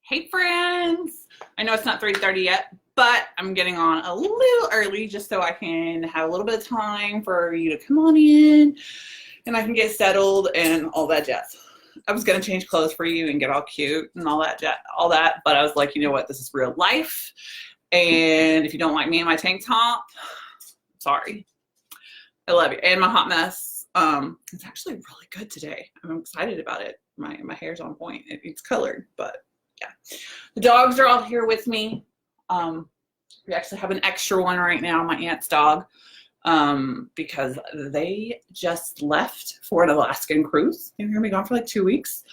Hey friends! I know it's not 3:30 yet, but I'm getting on a little early just so I can have a little bit of time for you to come on in and I can get settled and all that jazz. I was gonna change clothes for you and get all cute and all that, but I was like, you know what, this is real life. And if you don't like me in my tank top, sorry. I love you. And my hot mess, it's actually really good today. I'm excited about it. My hair's on point. It's colored, but yeah. The dogs are all here with me. We actually have an extra one right now, my aunt's dog, because they just left for an Alaskan cruise. They're gonna be gone for like 2 weeks.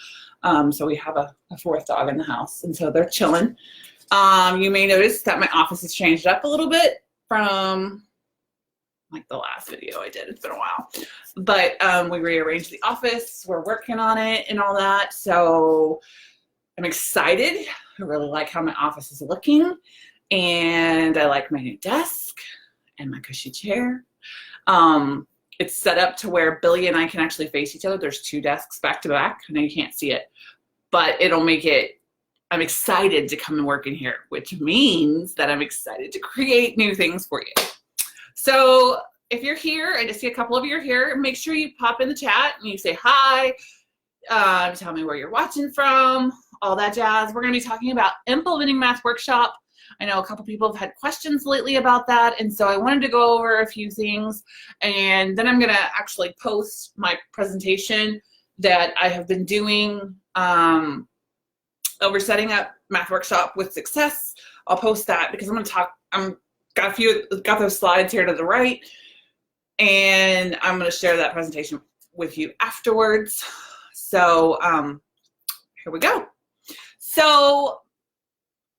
So we have a fourth dog in the house, and so they're chilling. You may notice that my office has changed up a little bit from like the last video I did. It's been a while, but we rearranged the office. We're working on it and all that. So I'm excited. I really like how my office is looking, and I like my new desk and my cushy chair. It's set up to where Billy and I can actually face each other. There's 2 desks back to back. I know you can't see it, but it'll make it, I'm excited to come and work in here, which means that I'm excited to create new things for you. So if you're here, I just see a couple of you are here, make sure you pop in the chat and you say hi, tell me where you're watching from, all that jazz. We're going to be talking about implementing Math Workshop. I know a couple people have had questions lately about that, and so I wanted to go over a few things, and then I'm going to actually post my presentation that I have been doing over setting up Math Workshop with success. I'll post that because I'm going to talk, got those slides here to the right, and I'm going to share that presentation with you afterwards. So here we go.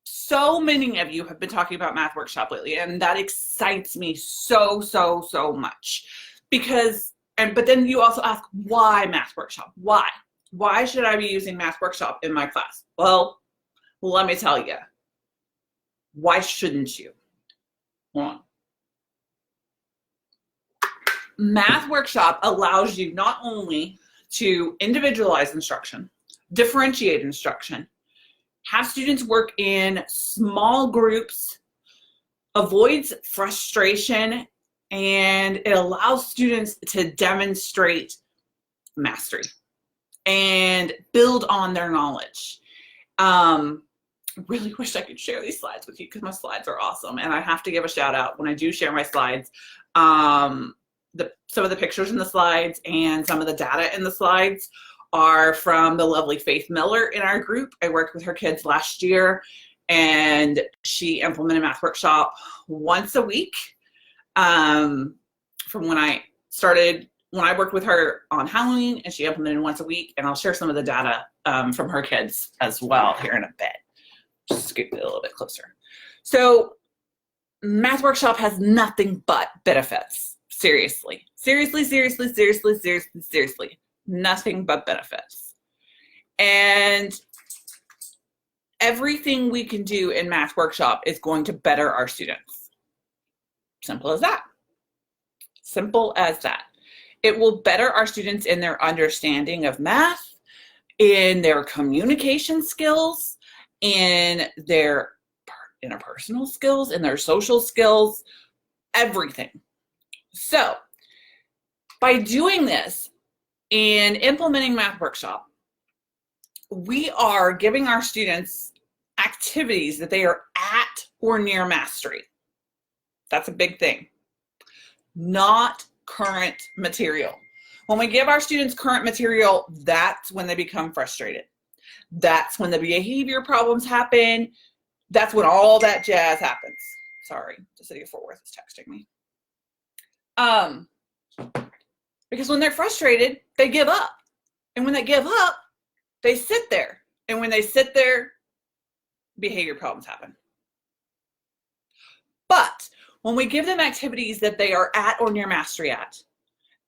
So many of you have been talking about Math Workshop lately, and that excites me so much because, but then you also ask, why Math Workshop? Why should I be using Math Workshop in my class? Well, let me tell you, why shouldn't you? One, Math Workshop allows you not only to individualize instruction, differentiate instruction, have students work in small groups, avoids frustration, and it allows students to demonstrate mastery and build on their knowledge. Really wish I could share these slides with you because my slides are awesome, and I have to give a shout out when I do share my slides. Some of the pictures in the slides and some of the data in the slides are from the lovely Faith Miller in our group. I worked with her kids last year, and she implemented Math Workshop once a week from when I worked with her on Halloween, and she implemented once a week, and I'll share some of the data from her kids as well here in a bit. Just scoot it a little bit closer. So Math Workshop has nothing but benefits. Seriously. Nothing but benefits. And everything we can do in Math Workshop is going to better our students. Simple as that. Simple as that. It will better our students in their understanding of math, in their communication skills, in their interpersonal skills, in their social skills, everything. So by doing this and implementing Math Workshop, we are giving our students activities that they are at or near mastery. That's a big thing. Not current material. When we give our students current material, that's when they become frustrated. That's when the behavior problems happen. That's when all that jazz happens. Sorry, the city of Fort Worth is texting me. Because when they're frustrated, they give up. And when they give up, they sit there. And when they sit there, behavior problems happen. But when we give them activities that they are at or near mastery at,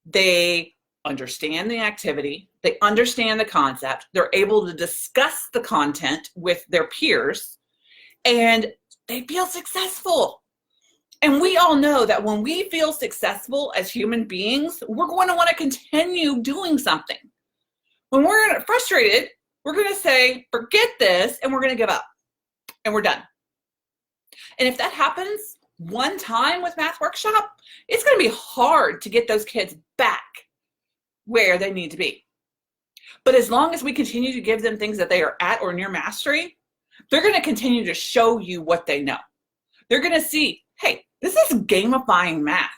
they understand the activity, they understand the concept, they're able to discuss the content with their peers, and they feel successful. And we all know that when we feel successful as human beings, we're going to want to continue doing something. When we're frustrated, We're going to say, forget this, and we're going to give up, and we're done. And if that happens one time with Math Workshop, it's going to be hard to get those kids back where they need to be. But as long as we continue to give them things that they are at or near mastery, they're going to continue to show you what they know. They're going to see, hey, this is gamifying math.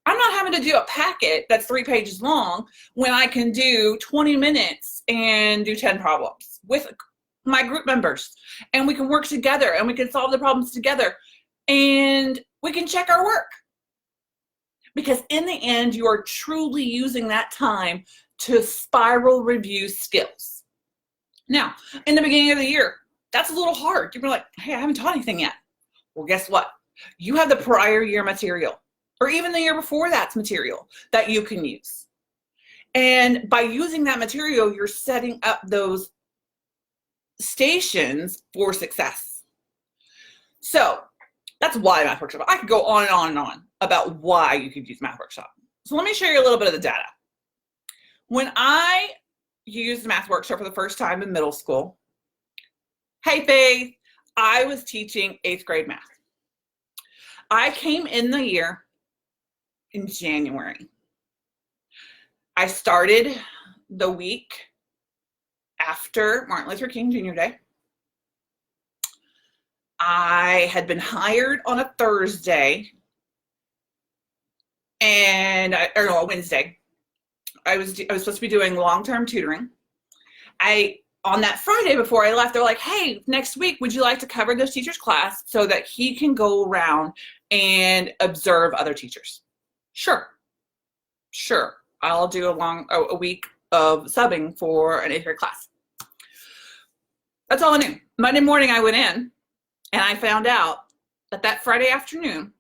I'm not having to do a packet that's 3 pages long when I can do 20 minutes and do 10 problems with my group members. And we can work together and we can solve the problems together and we can check our work. Because in the end, you are truly using that time to spiral review skills. Now, in the beginning of the year, that's a little hard. You're like, hey, I haven't taught anything yet. Well, guess what? You have the prior year material, or even the year before that's material that you can use. And by using that material, you're setting up those stations for success. So that's why Math Workshop. I could go on and on and on about why you could use Math Workshop. So let me show you a little bit of the data. When I used Math Workshop for the first time in middle school, hey Faith, I was teaching 8th grade math. I came in the year in January. I started the week after Martin Luther King Jr. Day. I had been hired on a Thursday and a Wednesday. I was supposed to be doing long-term tutoring. On that Friday before I left, they're like, hey, next week, would you like to cover this teacher's class so that he can go around and observe other teachers? Sure. I'll do a week of subbing for an 8th grade class. That's all I knew. Monday morning, I went in and I found out that Friday afternoon,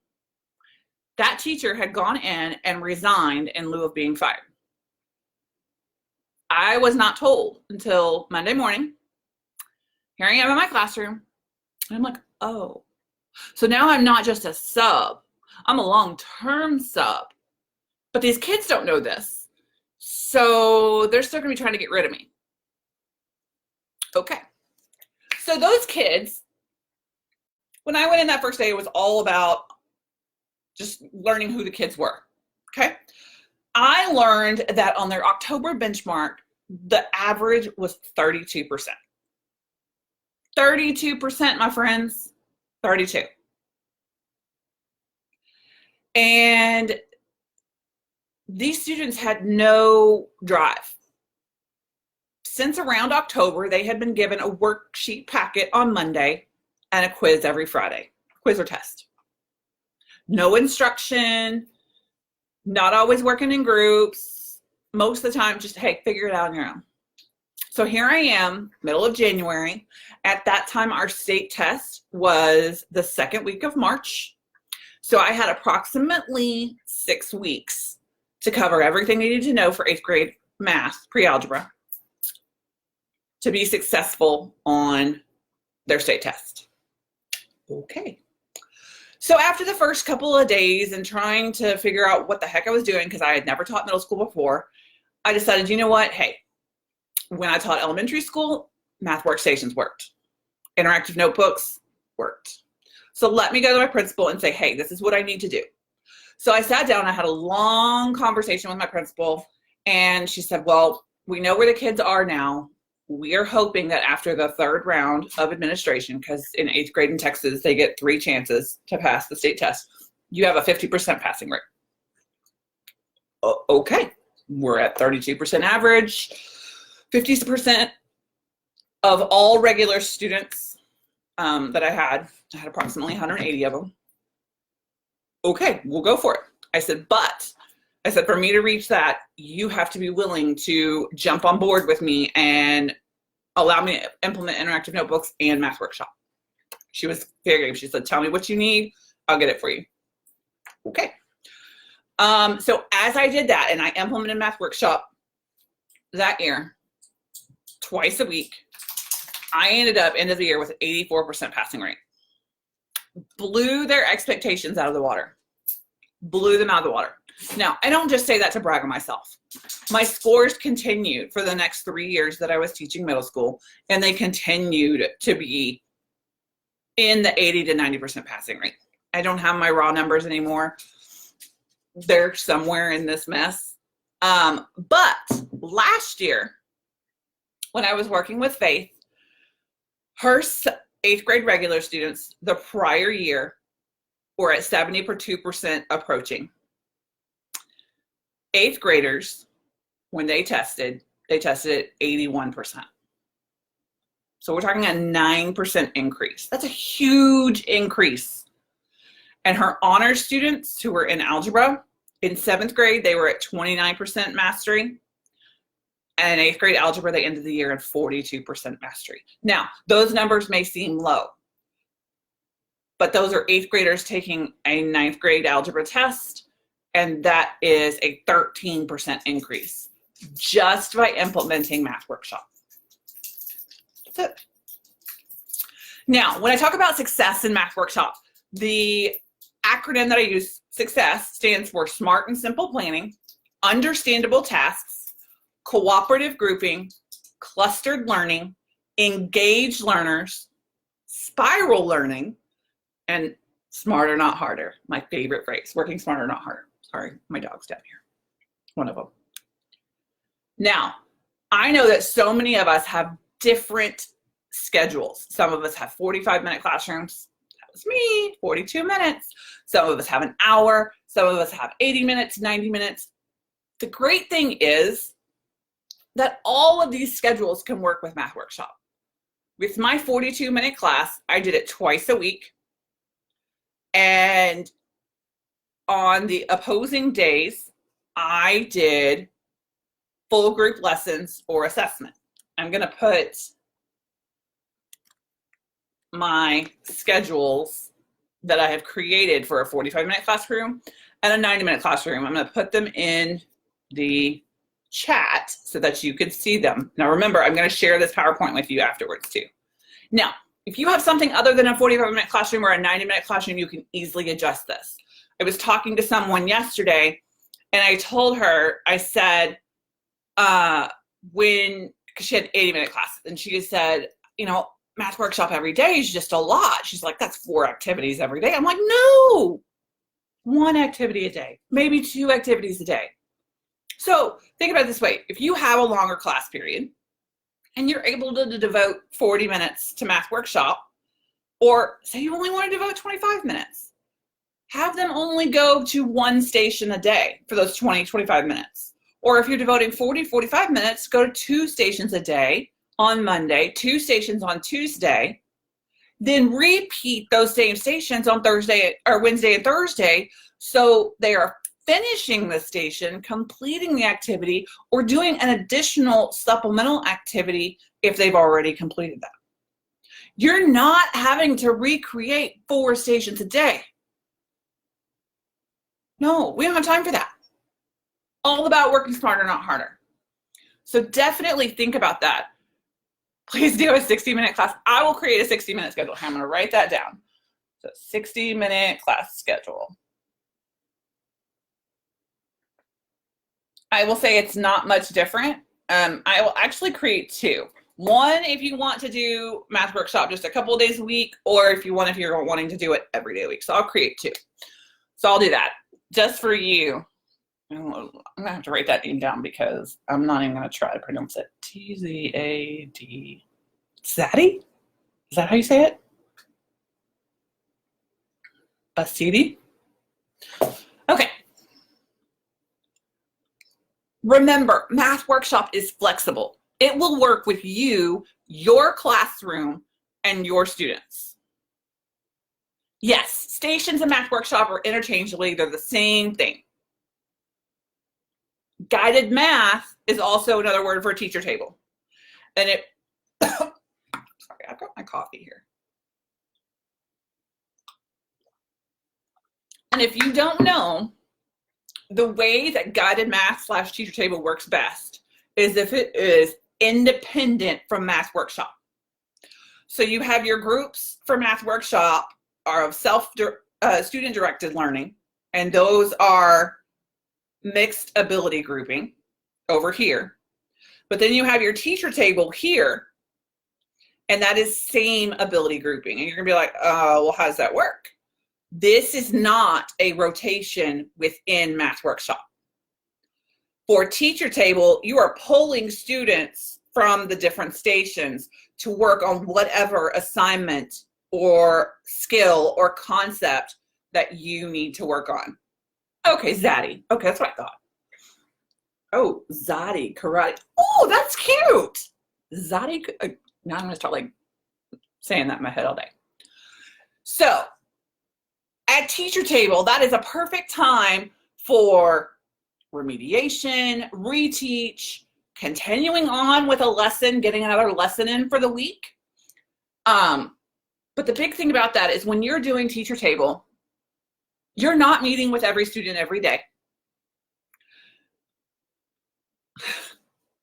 that teacher had gone in and resigned in lieu of being fired. I was not told until Monday morning. Here I am in my classroom. And I'm like, oh. So now I'm not just a sub. I'm a long-term sub. But these kids don't know this. So they're still going to be trying to get rid of me. Okay. So those kids, when I went in that first day, it was all about just learning who the kids were. Okay. I learned that on their October benchmark, the average was 32%. 32%, my friends, 32. And these students had no drive. Since around October, they had been given a worksheet packet on Monday and a quiz every Friday, quiz or test. No instruction, not always working in groups. Most of the time, just, hey, figure it out on your own. So here I am, middle of January. At that time, our state test was the second week of March. So I had approximately 6 weeks to cover everything I needed to know for 8th grade math, pre-algebra, to be successful on their state test. Okay. So after the first couple of days and trying to figure out what the heck I was doing, because I had never taught middle school before, I decided, you know what? Hey, when I taught elementary school, math workstations worked. Interactive notebooks worked. So let me go to my principal and say, hey, this is what I need to do. So I sat down, I had a long conversation with my principal, and she said, well, we know where the kids are now. We are hoping that after the 3rd round of administration, because in 8th grade in Texas, they get 3 chances to pass the state test, you have a 50% passing rate. Okay, we're at 32% average, 50% of all regular students that I had approximately 180 of them. Okay, we'll go for it. I said, for me to reach that, you have to be willing to jump on board with me and allow me to implement interactive notebooks and Math Workshop. She was fair game. She said, tell me what you need. I'll get it for you. Okay. So as I did that and I implemented Math Workshop that year, twice a week, I ended up end of the year with an 84% passing rate. Blew their expectations out of the water. Blew them out of the water. Now, I don't just say that to brag on myself. My scores continued for the next 3 years that I was teaching middle school, and they continued to be in the 80 to 90% passing rate. I don't have my raw numbers anymore. They're somewhere in this mess. But last year, when I was working with Faith, her 8th grade regular students the prior year were at 72% approaching. 8th graders, when they tested at 81%. So we're talking a 9% increase. That's a huge increase. And her honors students who were in algebra, in 7th grade, they were at 29% mastery. And in 8th grade algebra, they ended the year at 42% mastery. Now, those numbers may seem low, but those are 8th graders taking a 9th grade algebra test, and that is a 13% increase just by implementing Math Workshop. That's it. Now, when I talk about success in Math Workshop, the acronym that I use, SUCCESS, stands for Smart and Simple Planning, Understandable Tasks, Cooperative Grouping, Clustered Learning, Engaged Learners, Spiral Learning, and Smarter Not Harder. My favorite phrase, working smarter not harder. Sorry, my dog's down here. One of them. Now, I know that so many of us have different schedules. Some of us have 45-minute classrooms. That was me, 42 minutes. Some of us have an hour. Some of us have 80 minutes, 90 minutes. The great thing is that all of these schedules can work with Math Workshop. With my 42-minute class, I did it twice a week. And on the opposing days, I did full group lessons or assessment. I'm going to put my schedules that I have created for a 45-minute classroom and a 90-minute classroom. I'm going to put them in the chat so that you can see them. Now remember, I'm going to share this PowerPoint with you afterwards too. Now, if you have something other than a 45-minute classroom or a 90-minute classroom, you can easily adjust this. I was talking to someone yesterday and I told her, I said, because she had 80-minute classes, and she said, you know, Math Workshop every day is just a lot. She's like, that's 4 activities every day. I'm like, no, 1 activity a day, maybe 2 activities a day. So think about it this way. If you have a longer class period and you're able to devote 40 minutes to Math Workshop, or say you only want to devote 25 minutes, have them only go to 1 station a day for those 20, 25 minutes. Or if you're devoting 40, 45 minutes, go to 2 stations a day on Monday, 2 stations on Tuesday, then repeat those same stations on Thursday or Wednesday and Thursday, so they are finishing the station, completing the activity, or doing an additional supplemental activity if they've already completed that. You're not having to recreate 4 stations a day. No, we don't have time for that. All about working smarter, not harder. So definitely think about that. Please do a 60-minute class. I will create a 60-minute schedule. I'm going to write that down. So 60-minute class schedule. I will say it's not much different. I will actually create 2. One, if you want to do Math Workshop just a couple of days a week, or if you're wanting to do it every day a week. So I'll create 2. So I'll do that just for you. I'm gonna have to write that name down because I'm not even gonna try to pronounce it. T-Z-A-D. Zaddy? Is that how you say it? Basidi? Okay. Remember, Math Workshop is flexible. It will work with you, your classroom, and your students. Yes, stations and Math Workshop are interchangeably, they're the same thing. Guided math is also another word for a teacher table. And it, sorry, I've got my coffee here. And if you don't know, the way that guided math / teacher table works best is if it is independent from Math Workshop. So you have your groups for Math Workshop are of student-directed learning, and those are mixed ability grouping over here, but then you have your teacher table here, and that is same ability grouping. And you're gonna be like, oh, well, how does that work? This is not a rotation within Math Workshop. For teacher table, you are pulling students from the different stations to work on whatever assignment or skill or concept that you need to work on. Okay, Zaddy. Okay, that's what I thought. Oh, Zaddy, karate. Oh, that's cute. Zaddy. Now I'm going to start like saying that in my head all day. So at teacher table, that is a perfect time for remediation, reteach, continuing on with a lesson, getting another lesson in for the week. But the big thing about that is when you're doing teacher table, you're not meeting with every student every day.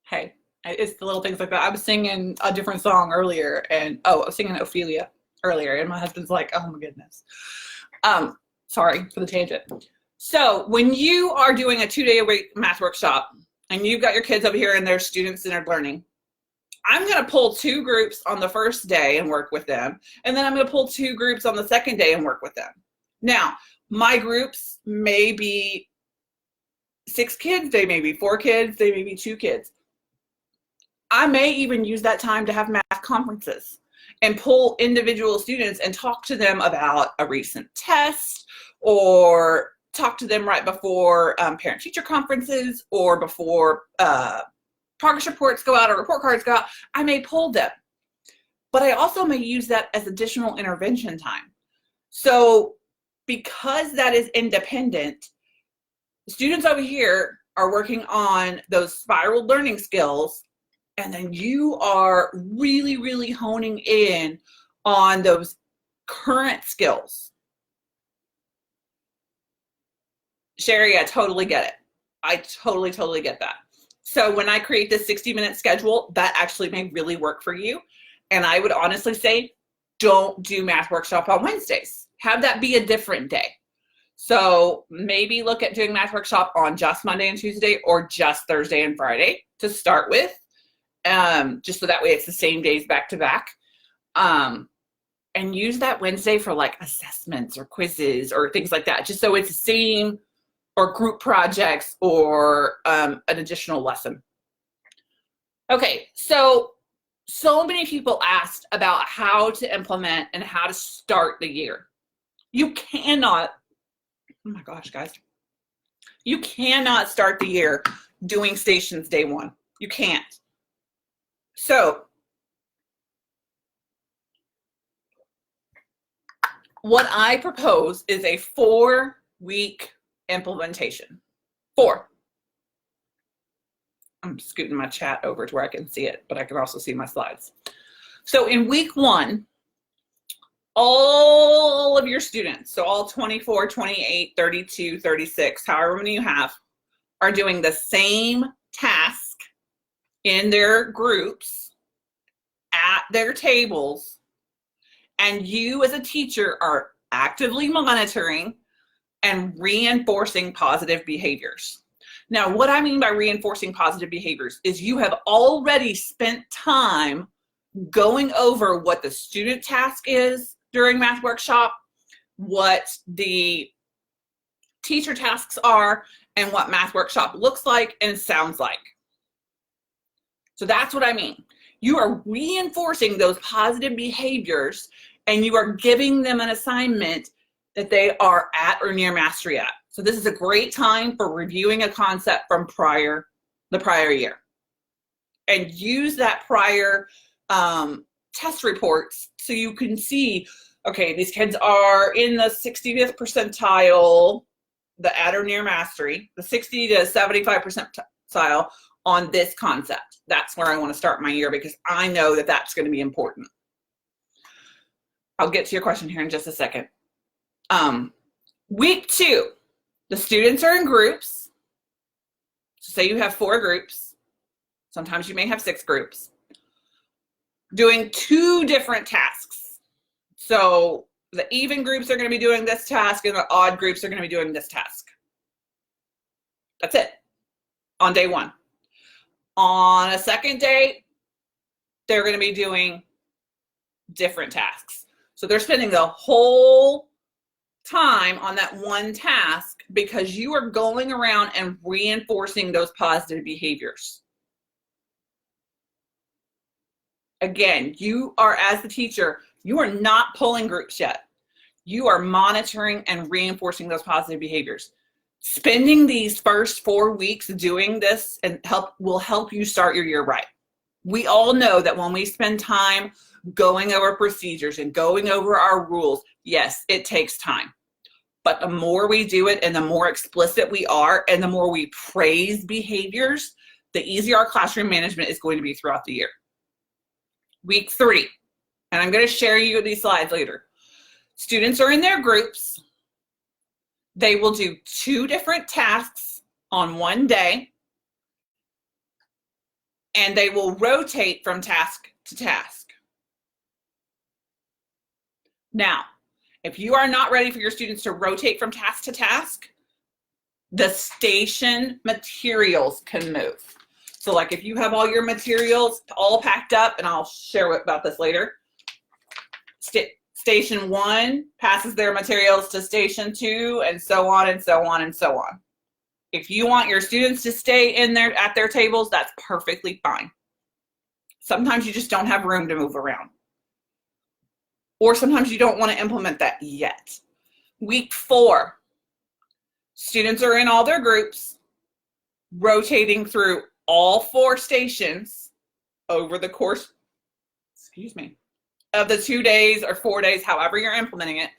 Hey, it's the little things like that. I was singing a different song earlier, and I was singing Ophelia earlier, and my husband's like, oh my goodness. Sorry for the tangent. So when you are doing a 2-day-a-week math workshop, and you've got your kids over here and they're student-centered learning, I'm going to pull 2 groups on the first day and work with them. And then I'm going to pull 2 groups on the second day and work with them. Now, my groups may be 6 kids, they may be 4 kids, they may be 2 kids. I may even use that time to have math conferences and pull individual students and talk to them about a recent test, or talk to them right before parent-teacher conferences, or before progress reports go out or report cards go out. I may pull them, but I also may use that as additional intervention time. So because that is independent, students over here are working on those spiral learning skills, and then you are really, really honing in on those current skills. Sherry, I totally get it. I totally get that. So when I create this 60-minute schedule, that actually may really work for you. And I would honestly say, don't do math workshop on Wednesdays. Have that be a different day. So maybe look at doing math workshop on just Monday and Tuesday, or just Thursday and Friday to start with. Just so that way it's the same days back to back. And use that Wednesday for like assessments or quizzes or things like that, just so it's the same, or group projects, or an additional lesson. Okay, so many people asked about how to implement and how to start the year. You cannot, oh my gosh, guys, you cannot start the year doing stations day 1. You can't. So what I propose is a 4-week implementation. 4. I'm scooting my chat over to where I can see it, but I can also see my slides. So in week 1, all of your students, so all 24, 28, 32, 36, however many you have, are doing the same task in their groups at their tables, and you as a teacher are actively monitoring and reinforcing positive behaviors. Now, what I mean by reinforcing positive behaviors is you have already spent time going over what the student task is during math workshop, what the teacher tasks are, and what math workshop looks like and sounds like. So that's what I mean. You are reinforcing those positive behaviors, and you are giving them an assignment that they are at or near mastery at. So this is a great time for reviewing a concept from the prior year. And use that prior test reports so you can see, okay, these kids are in the 60th percentile, the at or near mastery, the 60 to 75 percentile on this concept. That's where I want to start my year, because I know that that's going to be important. I'll get to your question here in just a second. Week 2, the students are in groups. So say you have 4 groups. Sometimes you may have 6 groups. Doing 2 different tasks. So the even groups are going to be doing this task, and the odd groups are going to be doing this task. That's it on day 1. On a second day, they're going to be doing different tasks. So they're spending the whole time on that one task because you are going around and reinforcing those positive behaviors. Again, you are, as the teacher, you are not pulling groups yet. You are monitoring and reinforcing those positive behaviors. Spending these first 4 weeks doing this and will help you start your year right. We all know that when we spend time going over procedures and going over our rules, yes, it takes time. But the more we do it and the more explicit we are and the more we praise behaviors, the easier our classroom management is going to be throughout the year. Week 3, and I'm going to share you these slides later. Students are in their groups. They will do 2 different tasks on one day, and they will rotate from task to task. Now, if you are not ready for your students to rotate from task to task, the station materials can move. So like if you have all your materials all packed up, and I'll share about this later, Station 1 passes their materials to Station 2, and so on and so on and so on. If you want your students to stay in there at their tables, that's perfectly fine. Sometimes you just don't have room to move around. Or sometimes you don't want to implement that yet. Week 4, students are in all their groups, rotating through all 4 stations over the course, of the 2 days or 4 days, however you're implementing it.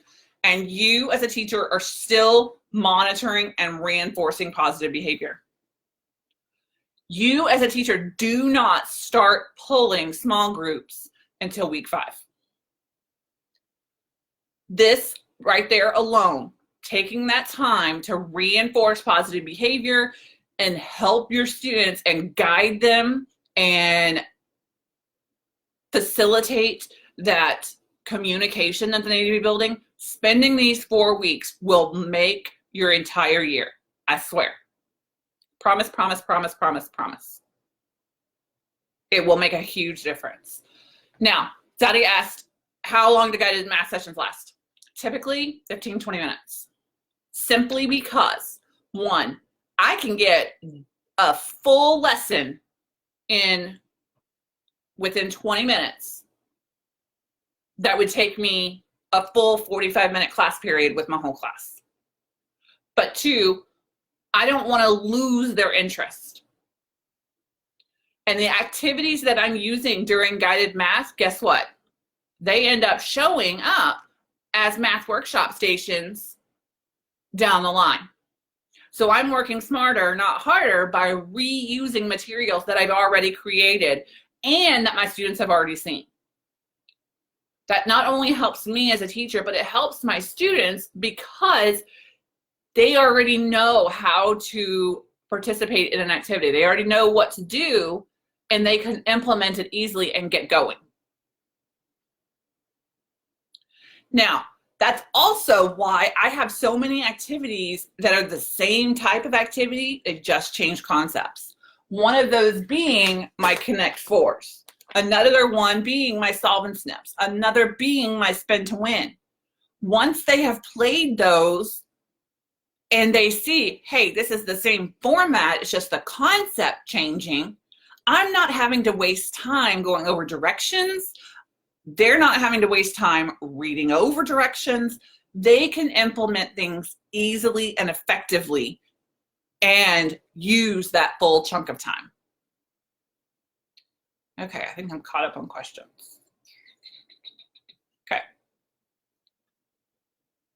And you as a teacher are still monitoring and reinforcing positive behavior. You as a teacher do not start pulling small groups until week 5. This right there alone, taking that time to reinforce positive behavior and help your students and guide them and facilitate that communication that they need to be building, spending these 4 weeks will make your entire year. I swear. Promise, promise, promise, promise, promise. It will make a huge difference. Now, Zadie asked, how long do guided math sessions last? Typically 15, 20 minutes. Simply because, 1, I can get a full lesson within 20 minutes. That would take me a full 45-minute class period with my whole class. But 2, I don't want to lose their interest. And the activities that I'm using during guided math, guess what? They end up showing up as math workshop stations down the line. So I'm working smarter, not harder, by reusing materials that I've already created and that my students have already seen. That not only helps me as a teacher, but it helps my students because they already know how to participate in an activity. They already know what to do, and they can implement it easily and get going. Now, that's also why I have so many activities that are the same type of activity, they just change concepts. One of those being my Connect Fours. Another one being my Solvent Snips. Another being my Spin to Win. Once they have played those and they see, hey, this is the same format, it's just the concept changing, I'm not having to waste time going over directions. They're not having to waste time reading over directions. They can implement things easily and effectively and use that full chunk of time. Okay, I think I'm caught up on questions. Okay.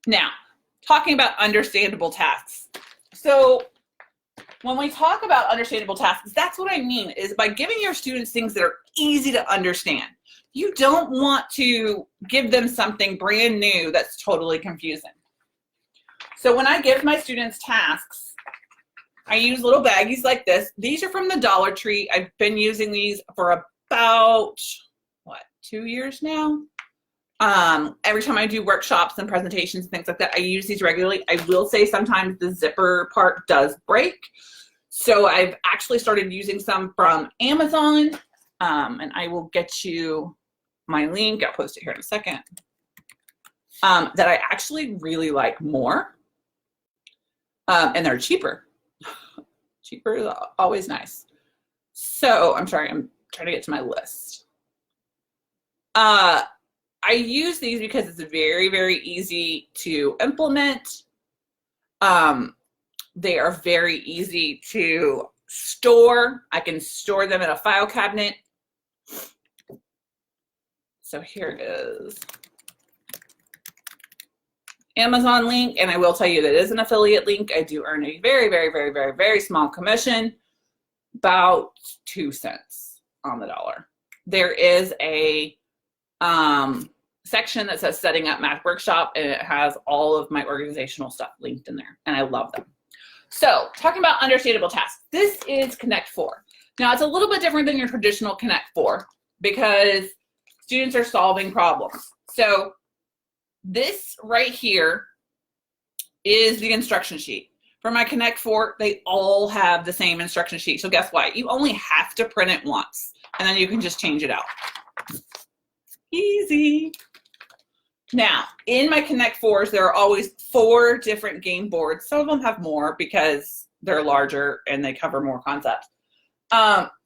Now, talking about understandable tasks. So when we talk about understandable tasks, that's what I mean, is by giving your students things that are easy to understand. You don't want to give them something brand new that's totally confusing. So when I give my students tasks, I use little baggies like this. These are from the Dollar Tree. I've been using these for about, 2 years now? Every time I do workshops and presentations and things like that, I use these regularly. I will say sometimes the zipper part does break. So I've actually started using some from Amazon, and I will get you my link. I'll post it here in a second, that I actually really like more, and they're cheaper. Cheaper is always nice. So I'm sorry, I'm trying to get to my list. I use these because it's very, very easy to implement. They are very easy to store. I can store them in a file cabinet. So here it is. Amazon link, and I will tell you that it is an affiliate link. I do earn a very, very, very, very, very small commission, about 2 cents on the dollar. There is a section that says setting up math workshop, and it has all of my organizational stuff linked in there, and I love them. So talking about understatable tasks, this is Connect 4. Now it's a little bit different than your traditional Connect 4 because students are solving problems. So this right here is the instruction sheet. For my Connect 4, they all have the same instruction sheet. So guess what? You only have to print it once, and then you can just change it out. Easy. Now, in my Connect 4s, there are always 4 different game boards. Some of them have more because they're larger and they cover more concepts,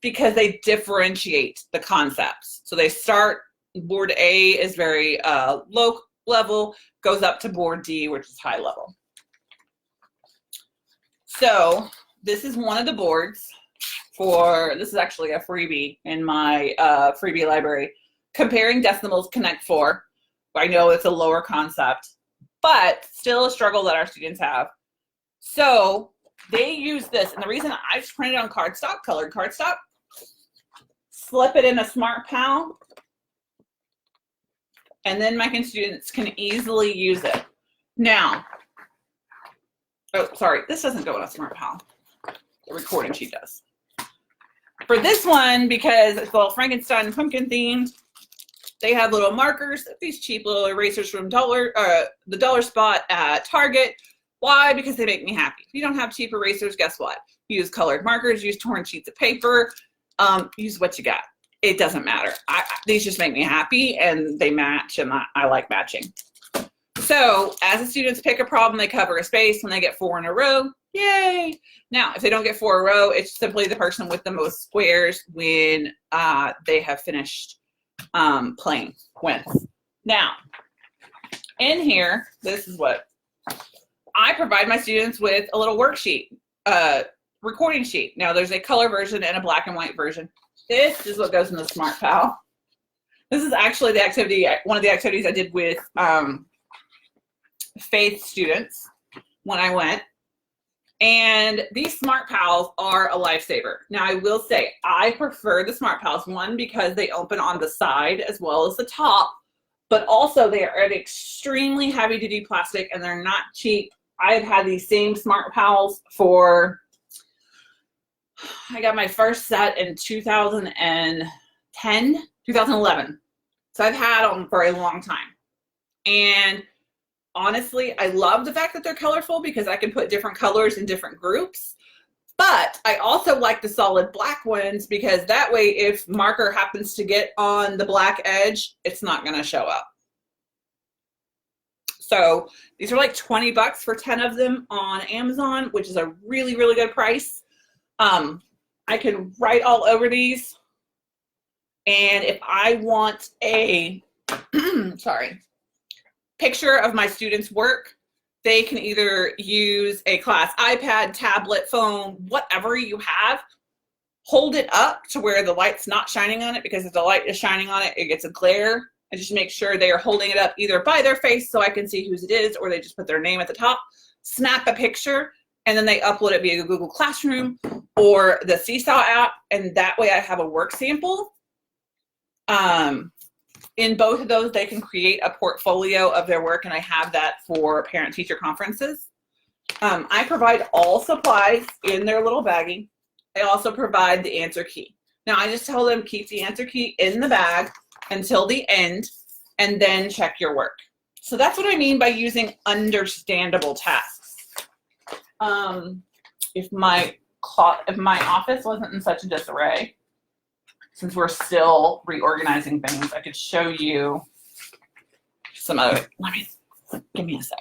because they differentiate the concepts. So they start, board A is very low level, goes up to board D, which is high level. So this is one of the boards for, this is actually a freebie in my freebie library, Comparing Decimals Connect 4. I know it's a lower concept, but still a struggle that our students have. So they use this, and the reason I just printed on cardstock, colored cardstock, slip it in a Smart Pal, and then my students can easily use it. Now, oh, sorry, this doesn't go in a Smart Pal. The recording sheet does. For this one, because it's a little Frankenstein pumpkin themed, they have little markers, these cheap little erasers from the dollar spot at Target. Why? Because they make me happy. If you don't have cheap erasers, guess what? Use colored markers, use torn sheets of paper, use what you got. It doesn't matter. These just make me happy, and they match, and I like matching. So as the students pick a problem, they cover a space. When they get 4 in a row, yay. Now, if they don't get 4 in a row, it's simply the person with the most squares when they have finished playing wins. Now, in here, this is what I provide my students with: a little worksheet, recording sheet. Now, there's a color version and a black and white version. This is what goes in the Smart Pal. This is actually the activity, one of the activities I did with Faith students when I went. And these Smart Pals are a lifesaver. Now, I will say I prefer the Smart Pals, one, because they open on the side as well as the top, but also they are an extremely heavy-duty plastic, and they're not cheap. I've had these same Smart Pals for, I got my first set in 2011. So I've had them for a long time. And honestly, I love the fact that they're colorful because I can put different colors in different groups. But I also like the solid black ones because that way, if marker happens to get on the black edge, it's not going to show up. So these are like 20 bucks for 10 of them on Amazon, which is a really, really good price. I can write all over these. And if I want a, picture of my students' work, they can either use a class iPad, tablet, phone, whatever you have, hold it up to where the light's not shining on it, because if the light is shining on it, it gets a glare. I just make sure they are holding it up either by their face so I can see whose it is, or they just put their name at the top, snap a picture, and then they upload it via Google Classroom or the Seesaw app, and that way I have a work sample. In both of those, they can create a portfolio of their work, and I have that for parent-teacher conferences. I provide all supplies in their little baggie. I also provide the answer key. Now, I just tell them keep the answer key in the bag until the end, and then check your work. So that's what I mean by using understandable tasks. If my office wasn't in such a disarray, since we're still reorganizing things, I could show you some other, give me a sec.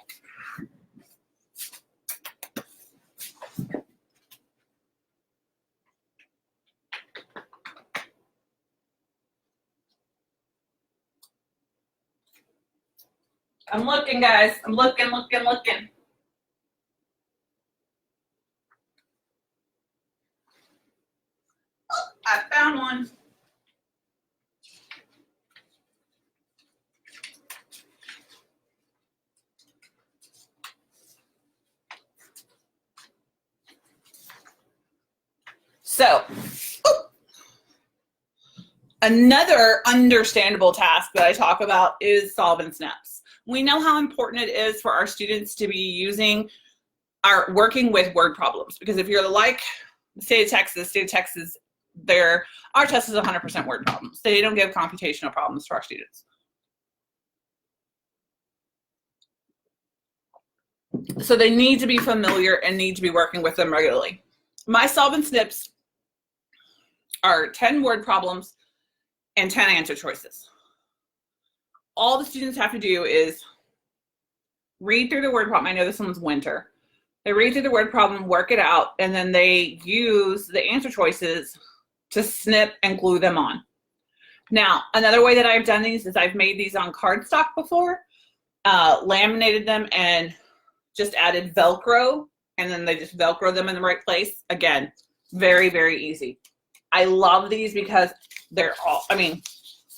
I'm looking, guys. I'm looking. Oh, I found one. So, another understandable task that I talk about is Solvent Snips. We know how important it is for our students to be working with word problems, because if you're like the state of Texas, our test is 100% word problems. They don't give computational problems to our students. So they need to be familiar and need to be working with them regularly. My Solvent Snips are 10 word problems and 10 answer choices. All the students have to do is read through the word problem. I know this one's winter. They read through the word problem, work it out, and then they use the answer choices to snip and glue them on. Now, another way that I've done these is I've made these on cardstock before, laminated them, and just added Velcro, and then they just Velcro them in the right place. Again, very, very easy. I love these because they're all,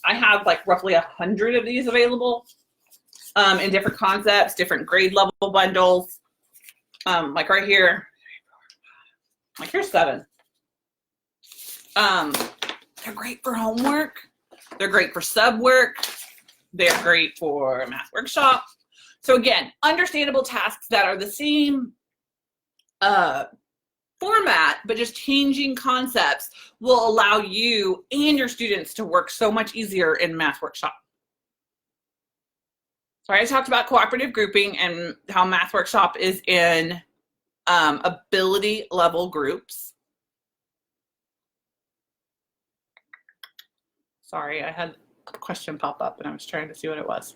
I have like roughly 100 of these available in different concepts, different grade level bundles. Like right here, like here's 7. They're great for homework. They're great for sub work. They're great for math workshop. So again, understandable tasks that are the same format, but just changing concepts will allow you and your students to work so much easier in math workshop. So I talked about cooperative grouping and how math workshop is in ability level groups. Sorry, I had a question pop up and I was trying to see what it was.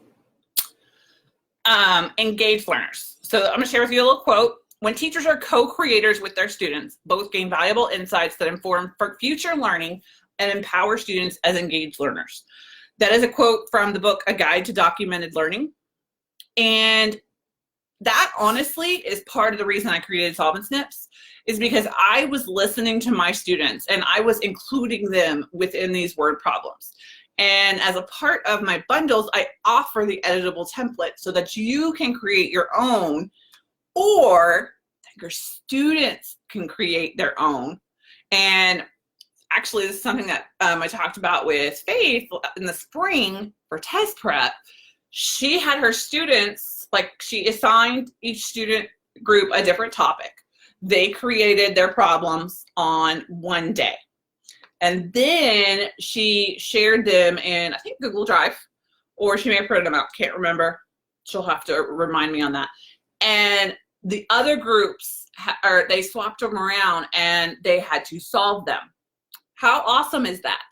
Engaged learners. So I'm gonna share with you a little quote. When teachers are co-creators with their students, both gain valuable insights that inform future learning and empower students as engaged learners. That is a quote from the book, A Guide to Documented Learning. And that honestly is part of the reason I created Solvent Snips, is because I was listening to my students and I was including them within these word problems. And as a part of my bundles, I offer the editable template so that you can create your own, or your students can create their own. And actually, this is something that I talked about with Faith in the spring for test prep. She had her students, like she assigned each student group a different topic. They created their problems on one day. And then she shared them in, I think, Google Drive, or she may have printed them out, can't remember. She'll have to remind me on that. And the other groups, they swapped them around and they had to solve them. How awesome is that?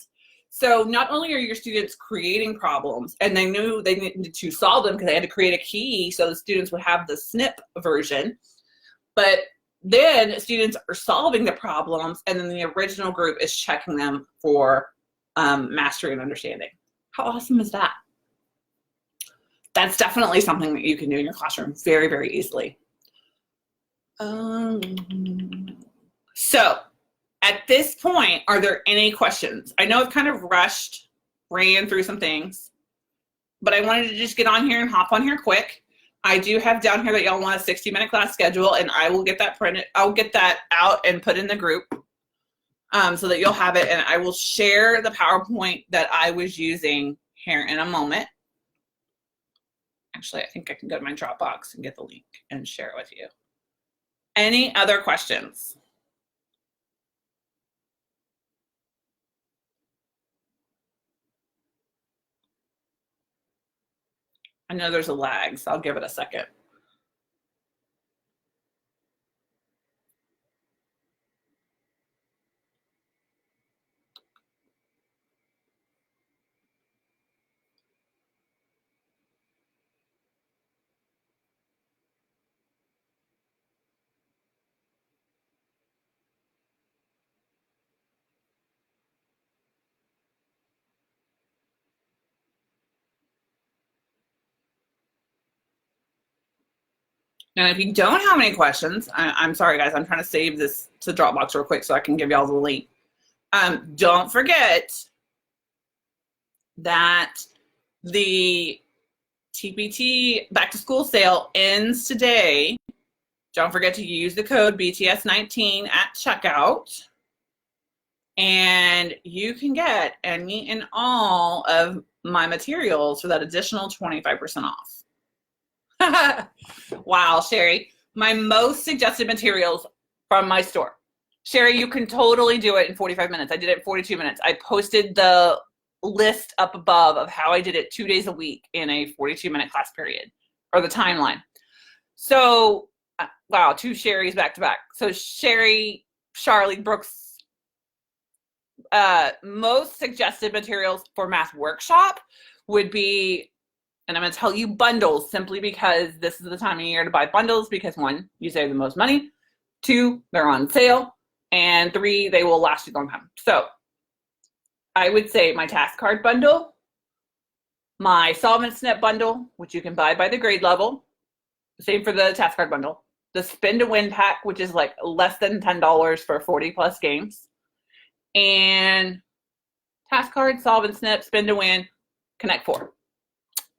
So not only are your students creating problems, and they knew they needed to solve them because they had to create a key so the students would have the snip version, but then students are solving the problems and then the original group is checking them for mastery and understanding. How awesome is that? That's definitely something that you can do in your classroom very, very easily. So at this point, are there any questions? I know I've kind of ran through some things, but I wanted to just get on here and hop on here quick. I do have down here that y'all want a 60-minute class schedule, and I will get that printed. I'll get that out and put in the group so that you'll have it, and I will share the PowerPoint that I was using here in a moment. Actually, I think I can go to my Dropbox and get the link and share it with you. Any other questions? I know there's a lag, so I'll give it a second. And if you don't have any questions, I'm sorry, guys. I'm trying to save this to Dropbox real quick so I can give y'all the link. Don't forget that the TPT back to school sale ends today. Don't forget to use the code BTS19 at checkout. And you can get any and all of my materials for that additional 25% off. Wow, Sherry, my most suggested materials from my store. Sherry, you can totally do it in 45 minutes. I did it in 42 minutes. I posted the list up above of how I did it 2 days a week in a 42-minute class period, or the timeline. So, wow, 2 Sherrys back to back. So Sherry, Charlie, Brooks, most suggested materials for math workshop would be, and I'm going to tell you bundles simply because this is the time of year to buy bundles because 1, you save the most money, 2, they're on sale, and 3, they will last you a long time. So I would say my task card bundle, my Solvent Snip bundle, which you can buy by the grade level, same for the task card bundle, the spin to win pack, which is like less than $10 for 40 plus games, and task card, Solvent Snip, spin to win, Connect 4.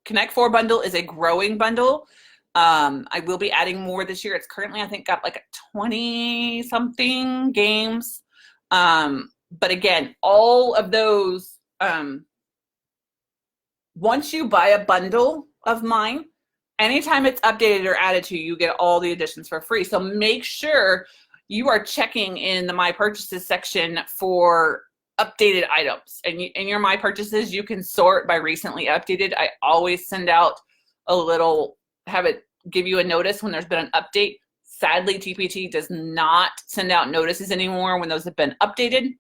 Connect 4 bundle is a growing bundle. I will be adding more this year. It's currently, I think, got like 20 something games. But again, all of those, once you buy a bundle of mine, anytime it's updated or added to, you get all the additions for free. So make sure you are checking in the My Purchases section for updated items. And in your My Purchases, you can sort by recently updated. I always send out a little, have it give you a notice when there's been an update. Sadly, TPT does not send out notices anymore when those have been updated.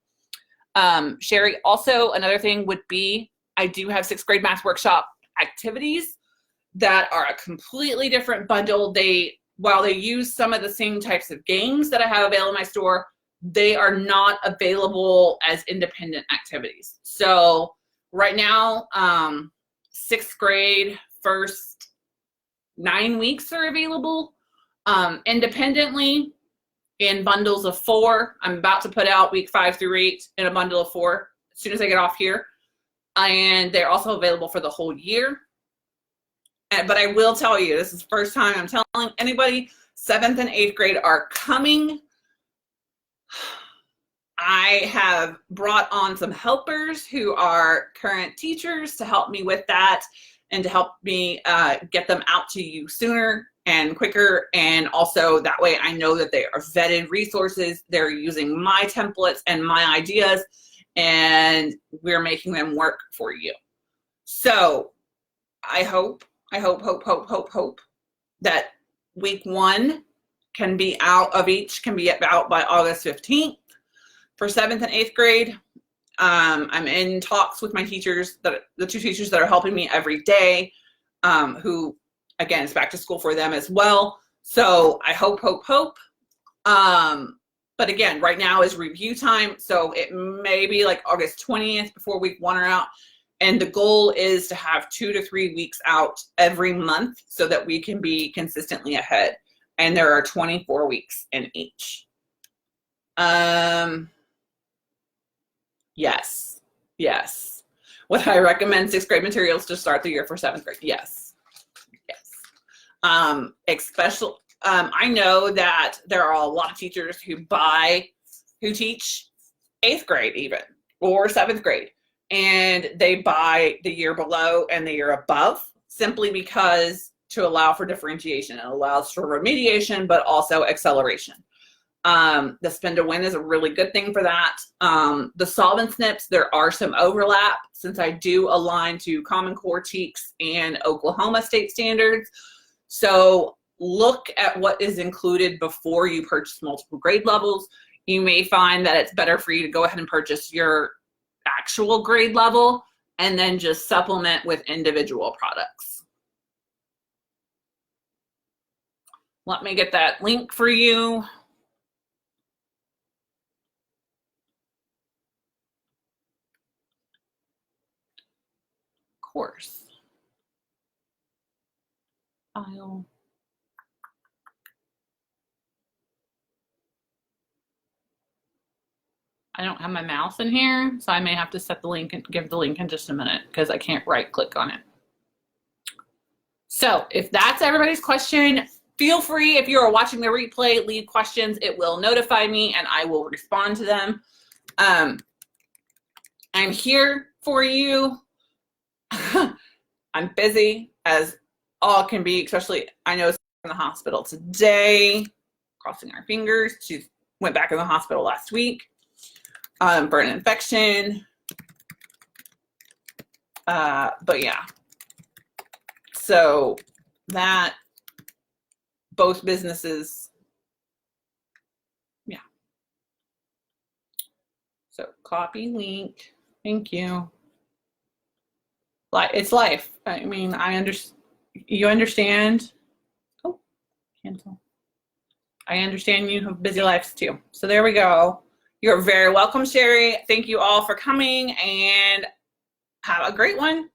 Sherry, also another thing would be, I do have 6th grade math workshop activities that are a completely different bundle. While they use some of the same types of games that I have available in my store, they are not available as independent activities. So right now, 6th grade, first 9 weeks are available independently in bundles of 4. I'm about to put out week 5 through 8 in a bundle of 4 as soon as I get off here. And they're also available for the whole year. But I will tell you, this is the first time I'm telling anybody, 7th and 8th grade are coming. I have brought on some helpers who are current teachers to help me with that and to help me get them out to you sooner and quicker. And also that way I know that they are vetted resources. They're using my templates and my ideas, and we're making them work for you. So I hope that week 1 can be out of each, can be out by August 15th. For 7th and 8th grade, I'm in talks with my teachers, the 2 teachers that are helping me every day, who, again, it's back to school for them as well. So I hope. But again, right now is review time. So it may be like August 20th before week 1 are out. And the goal is to have 2 to 3 weeks out every month so that we can be consistently ahead. And there are 24 weeks in each. Yes. Would I recommend 6th grade materials to start the year for 7th grade? Yes. Especially, I know that there are a lot of teachers who teach 8th grade even, or 7th grade, and they buy the year below and the year above simply because to allow for differentiation. It allows for remediation, but also acceleration. The spend to win is a really good thing for that. The Solvent Snips, there are some overlap since I do align to Common Core TEKS and Oklahoma state standards. So look at what is included before you purchase multiple grade levels. You may find that it's better for you to go ahead and purchase your actual grade level and then just supplement with individual products. Let me get that link for you. Course. File. I don't have my mouse in here, so I may have to set the link and give the link in just a minute because I can't right click on it. So if that's everybody's question, feel free, if you are watching the replay, leave questions. It will notify me and I will respond to them. I'm here for you. I'm busy as all can be, especially I know in the hospital today, crossing our fingers. She went back in the hospital last week for an infection. But yeah, so that both businesses, yeah. So copy link, thank you. It's life. I mean, you understand. Oh, cancel. I understand you have busy lives too. So there we go. You're very welcome, Sherry. Thank you all for coming and have a great one.